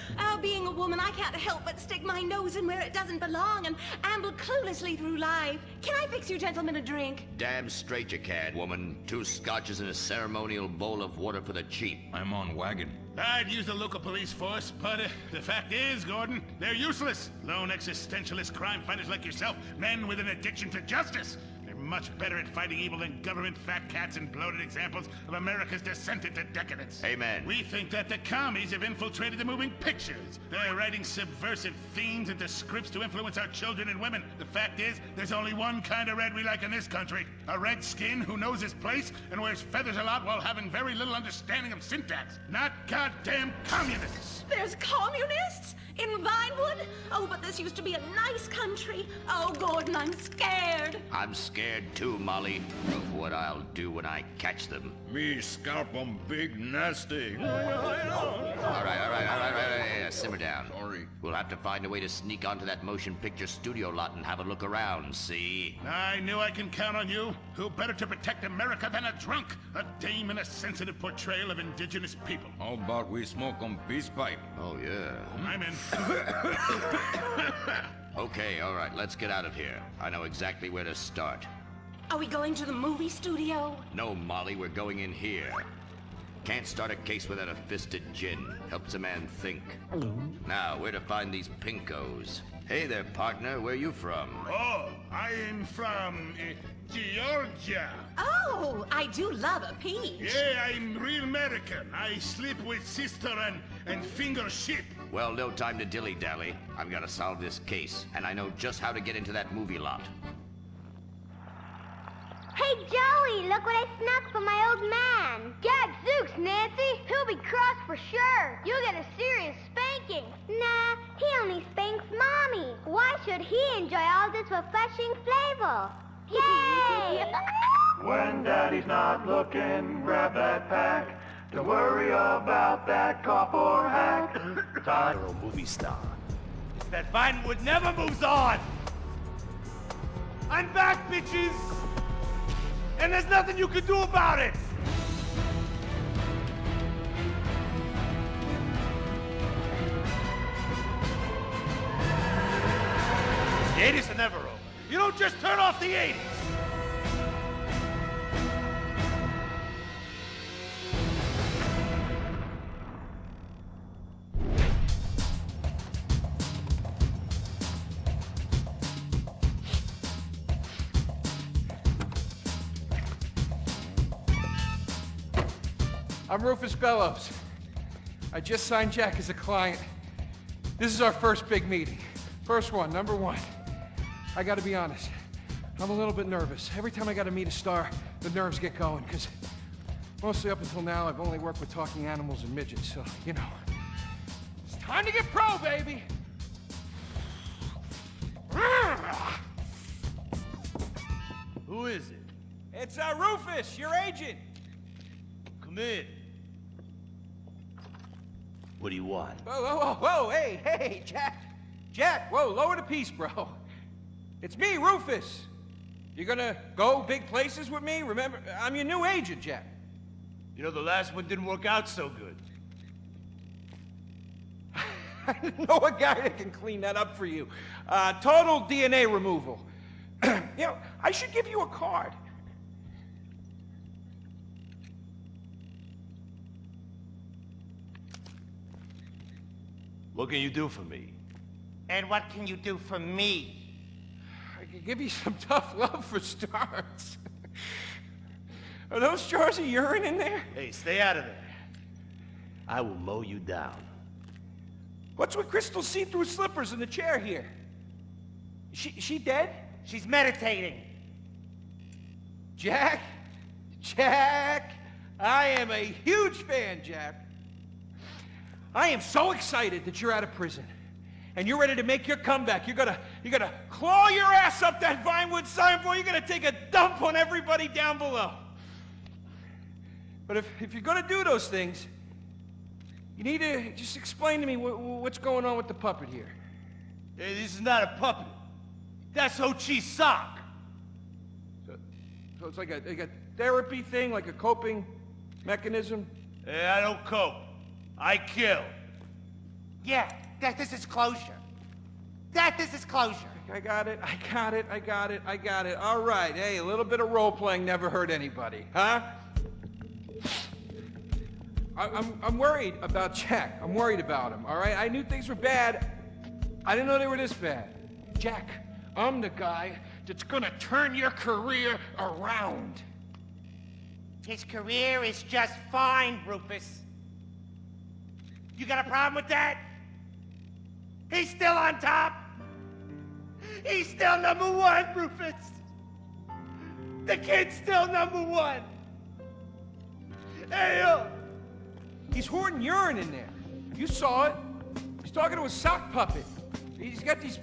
being a woman, I can't help but stick my nose in where it doesn't belong and amble cluelessly through life. Can I fix you gentlemen a drink? Damn straight you can, woman. 2 scotches and a ceremonial bowl of water for the chief. I'm on wagon. I'd use the local police force, but the fact is, Gordon, they're useless. Lone existentialist crime fighters like yourself, men with an addiction to justice. They're much better at fighting evil than government fat cats and bloated examples of America's descent into decadence. Amen. We think that the commies have infiltrated the moving pictures. They're writing subversive themes into scripts to influence our children and women. The fact is, there's only one kind of red we like in this country. A redskin who knows his place and wears feathers a lot while having very little understanding of syntax. Not goddamn communists. There's communists? In Vinewood? Oh, but this used to be a nice country. Oh, Gordon, I'm scared. I'm scared too, Molly, of what I'll do when I catch them. Me scalp 'em big nasty. All right, simmer down. Sorry. We'll have to find a way to sneak onto that motion picture studio lot and have a look around, see? I knew I can count on you. Who better to protect America than a drunk? A dame in a sensitive portrayal of indigenous people. How about we smoke 'em peace pipe? Oh, yeah. I'm in. Okay, all right, let's get out of here. I know exactly where to start. Are we going to the movie studio? No, Molly, we're going in here. Can't start a case without a fisted gin. Helps a man think. Now, where to find these pinkos? Hey there, partner, where you from? Oh, I'm from Georgia. Oh, I do love a peach. Yeah, I'm real American. I sleep with sister and finger ship. Well, no time to dilly-dally. I've got to solve this case, and I know just how to get into that movie lot. Hey, Joey, look what I snuck from my old man. Gadzooks, Nancy. He'll be cross for sure. You'll get a serious spanking. Nah, he only spanks Mommy. Why should he enjoy all this refreshing flavor? Yay! When Daddy's not looking, grab that pack. Don't worry about that cop or hack. Tyro movie star. It's that Vinewood never moves on. I'm back, bitches. And there's nothing you can do about it! The 80s are never over. You don't just turn off the 80s! I'm Rufus Bellows. I just signed Jack as a client. This is our first big meeting. First one, number one. I gotta be honest, I'm a little bit nervous. Every time I gotta meet a star, the nerves get going, because mostly up until now, I've only worked with talking animals and midgets, so, you know. It's time to get pro, baby! Who is it? It's Rufus, your agent. Come in. What do you want? Whoa, hey, Jack, whoa, lower the piece, bro. It's me, Rufus. You gonna go big places with me? Remember, I'm your new agent, Jack. You know, the last one didn't work out so good. I know a guy that can clean that up for you. Total DNA removal. You know, I should give you a card. What can you do for me? And what can you do for me? I can give you some tough love for starts. Are those jars of urine in there? Hey, stay out of there. I will mow you down. What's with Crystal's see-through slippers in the chair here? She dead? She's meditating. Jack, I am a huge fan, Jack. I am so excited that you're out of prison. And you're ready to make your comeback. You're gonna claw your ass up that Vinewood signboard. You're gonna take a dump on everybody down below. But if you're gonna do those things, you need to just explain to me what's going on with the puppet here. Hey, this is not a puppet. That's Ho Chi's sock. So it's like a therapy thing, like a coping mechanism? Hey, I don't cope. I kill. Yeah, this is closure. This is closure. I got it. All right, hey, a little bit of role-playing never hurt anybody, huh? I'm worried about Jack. I'm worried about him, all right? I knew things were bad. I didn't know they were this bad. Jack, I'm the guy that's gonna turn your career around. His career is just fine, Rufus. You got a problem with that? He's still on top. He's still #1, Rufus. The kid's still #1. Hey, He's hoarding urine in there. You saw it. He's talking to a sock puppet. He's got these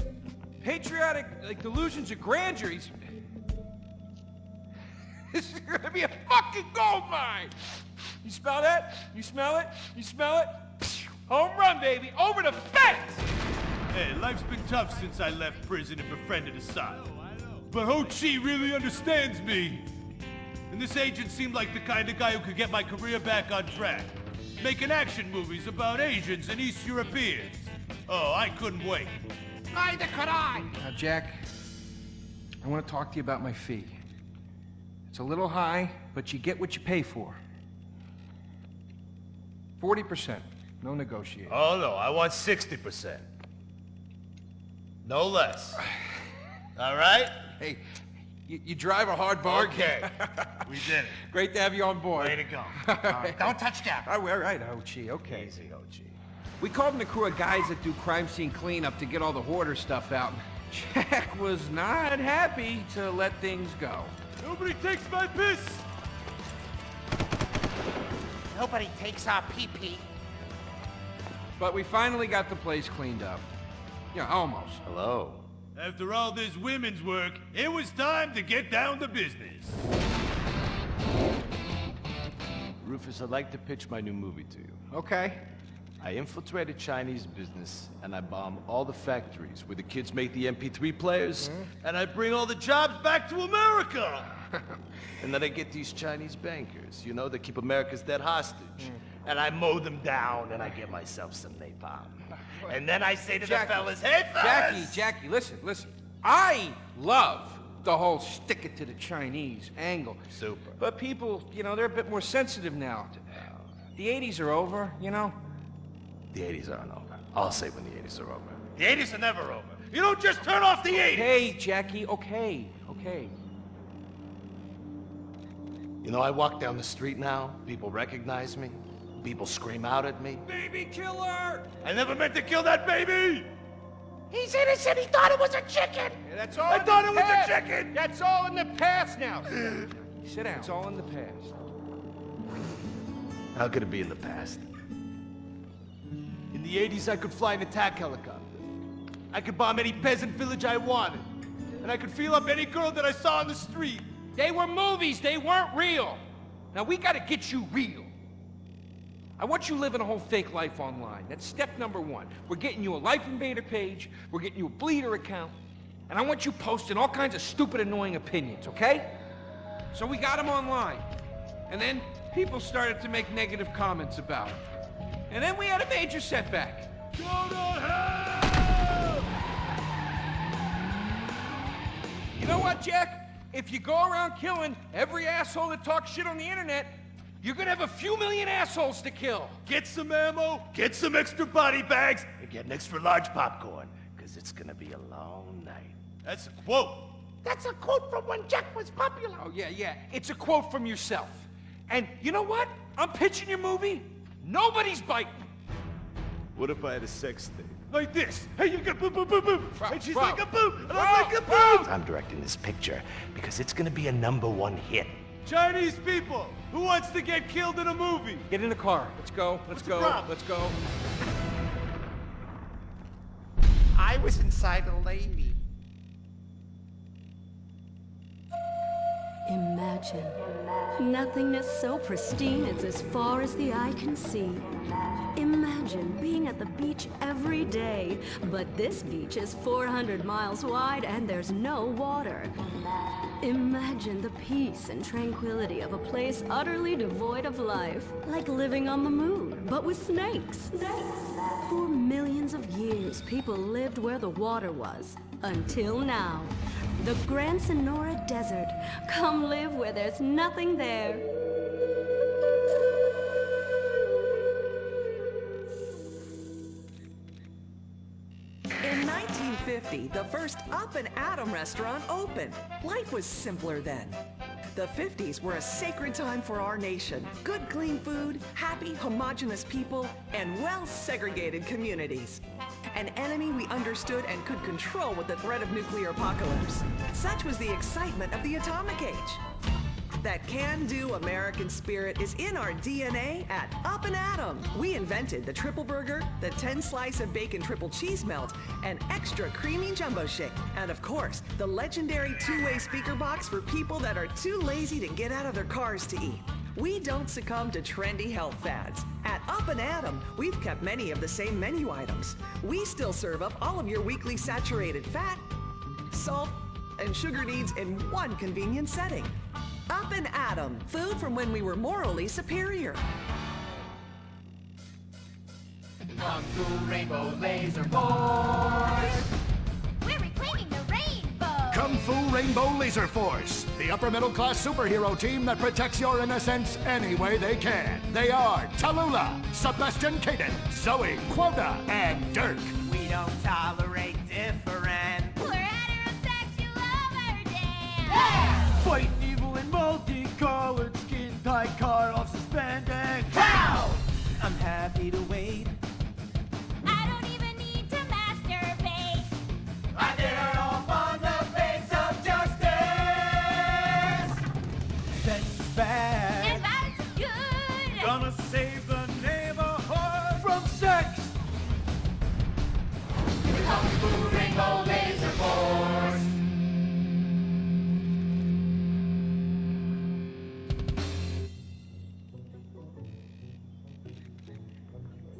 patriotic, delusions of grandeur. This is gonna be a fucking gold mine. You smell that? You smell it? You smell it? Home run, baby. Over the fence! Hey, life's been tough since I left prison and befriended Asylum. But Ho Chi really understands me. And this agent seemed like the kind of guy who could get my career back on track. Making action movies about Asians and East Europeans. Oh, I couldn't wait. Neither could I. Now, Jack, I want to talk to you about my fee. It's a little high, but you get what you pay for. 40%. No negotiating. Oh, no, I want 60%. No less. All right? Hey, you drive a hard bargain. Okay. We did it. Great to have you on board. Way to go. Don't touch Jack. All right, Ho-Chi, okay. Easy, Ho Chi. We called in a crew of guys that do crime scene cleanup to get all the hoarder stuff out. Jack was not happy to let things go. Nobody takes my piss! Nobody takes our pee-pee. But we finally got the place cleaned up. Yeah, almost. Hello. After all this women's work, it was time to get down to business. Rufus, I'd like to pitch my new movie to you. Okay. I infiltrated Chinese business, and I bomb all the factories where the kids make the MP3 players. And I bring all the jobs back to America! And then I get these Chinese bankers, you know, that keep America's dead hostage. And I mow them down, and I get myself some napalm. And then I say to the fellas, hey, fellas! Jackie, listen. I love the whole stick it to the Chinese angle. Super. But people, they're a bit more sensitive now. The 80s are over, The 80s aren't over. I'll say when the 80s are over. The 80s are never over. You don't just turn off the 80s! Hey, Jackie, okay. You know, I walk down the street now, people recognize me, people scream out at me. Baby killer! I never meant to kill that baby! He's innocent. He thought it was a chicken. Yeah, that's all. I thought it was a chicken. That's all in the past now. Sit down. It's all in the past. How could it be in the past? In the 80s, I could fly an attack helicopter. I could bomb any peasant village I wanted. And I could feel up any girl that I saw on the street. They were movies. They weren't real. Now, we gotta get you real. I want you living a whole fake life online. That's step number one. We're getting you a Life Invader page, we're getting you a Bleeder account, and I want you posting all kinds of stupid, annoying opinions, okay? So we got them online. And then people started to make negative comments about it. And then we had a major setback. Go to hell! You know what, Jack? If you go around killing every asshole that talks shit on the internet, you're gonna have a few million assholes to kill. Get some ammo, get some extra body bags, and get an extra large popcorn, because it's gonna be a long night. That's a quote. That's a quote from when Jack was popular. Oh, yeah. It's a quote from yourself. And you know what? I'm pitching your movie. Nobody's biting. What if I had a sex thing? Like this. Hey, you got boop, boop, boop, boop. And she's bro. like a boop, and I'm like a boop. I'm directing this picture because it's gonna be a #1 hit. Chinese people, who wants to get killed in a movie? Get in the car. Let's go. Let's go. Let's go. I was inside a lady. Imagine nothingness so pristine it's as far as the eye can see. Imagine being at the beach every day, but this beach is 400 miles wide and there's no water. Imagine the peace and tranquility of a place utterly devoid of life, like living on the moon, but with snakes. For millions of years, people lived where the water was, until now. The Grand Sonora Desert. Come live where there's nothing there. In 1950, the first Up and Atom restaurant opened. Life was simpler then. The 50s were a sacred time for our nation. Good, clean food, happy, homogenous people, and well-segregated communities. An enemy we understood and could control with the threat of nuclear apocalypse. Such was the excitement of the atomic age. That can-do American spirit is in our DNA at Up and Atom. We invented the triple burger, the 10-slice of bacon triple cheese melt, an extra creamy jumbo shake, and of course, the legendary two-way speaker box for people that are too lazy to get out of their cars to eat. We don't succumb to trendy health fads. At Up and Atom, we've kept many of the same menu items. We still serve up all of your weekly saturated fat, salt, and sugar needs in one convenient setting. Up and Atom, food from when we were morally superior. Kung Fu Rainbow Laser Force! We're reclaiming the rainbow! Kung Fu Rainbow Laser Force, the upper middle class superhero team that protects your innocence any way they can. They are Tallulah, Sebastian Caden, Zoe, Quota, and Dirk. We don't tolerate different. We're heterosexual overdance! Yeah! Fighting evil in multicolored skin tight car off suspended. Pow! I'm happy to wait. I don't even need to masturbate. I did it all on the face of justice. Sex is bad. And violence is good. Gonna save the neighborhood from sex. Kung Fu Rainbow Laser Force.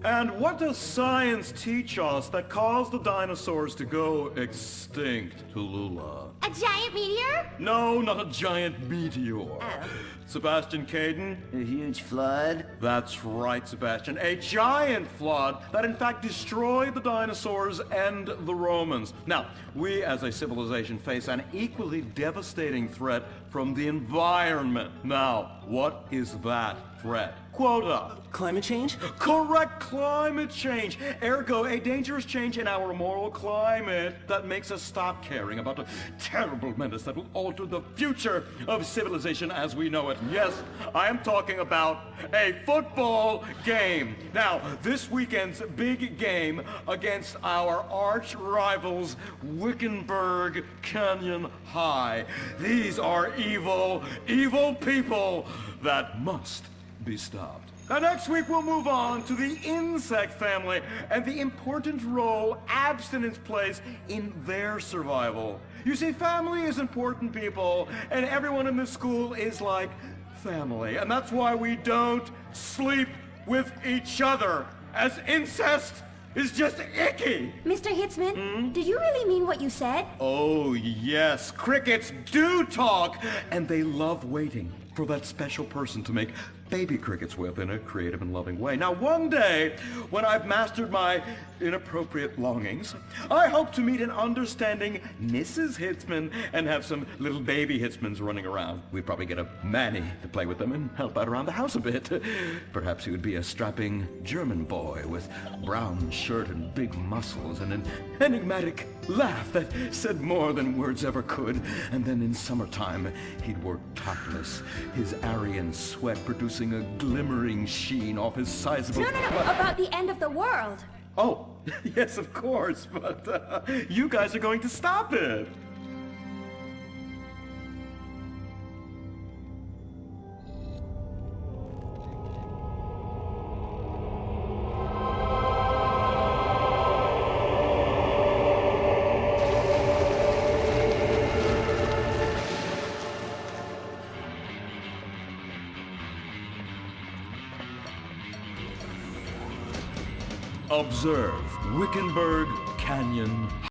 And what does science teach us that caused the dinosaurs to go extinct, Tallulah? A giant meteor? No, not a giant meteor. Oh. Sebastian Caden? A huge flood? That's right, Sebastian. A giant flood that in fact destroyed the dinosaurs and the Romans. Now, we as a civilization face an equally devastating threat from the environment. Now, what is that threat? quota. Climate change? Correct, climate change. Ergo, a dangerous change in our moral climate that makes us stop caring about the terrible menace that will alter the future of civilization as we know it. Yes, I am talking about a football game. Now, this weekend's big game against our arch rivals, Wickenburg Canyon High. These are evil, evil people that must be stopped. Now, next week, we'll move on to the insect family and the important role abstinence plays in their survival. You see, family is important, people, and everyone in this school is like family. And that's why we don't sleep with each other, as incest is just icky. Mr. Hitzman, did you really mean what you said? Oh, yes. Crickets do talk, and they love waiting for that special person to make baby crickets with in a creative and loving way. Now, one day, when I've mastered my inappropriate longings, I hope to meet an understanding Mrs. Hitzman and have some little baby Hitzmans running around. We'd probably get a Manny to play with them and help out around the house a bit. Perhaps he would be a strapping German boy with brown shirt and big muscles and an enigmatic laugh that said more than words ever could. And then in summertime, he'd work topless, his Aryan sweat producing a glimmering sheen off his sizable... No, about the end of the world. Oh, yes, of course, but you guys are going to stop it. Observe Wickenburg Canyon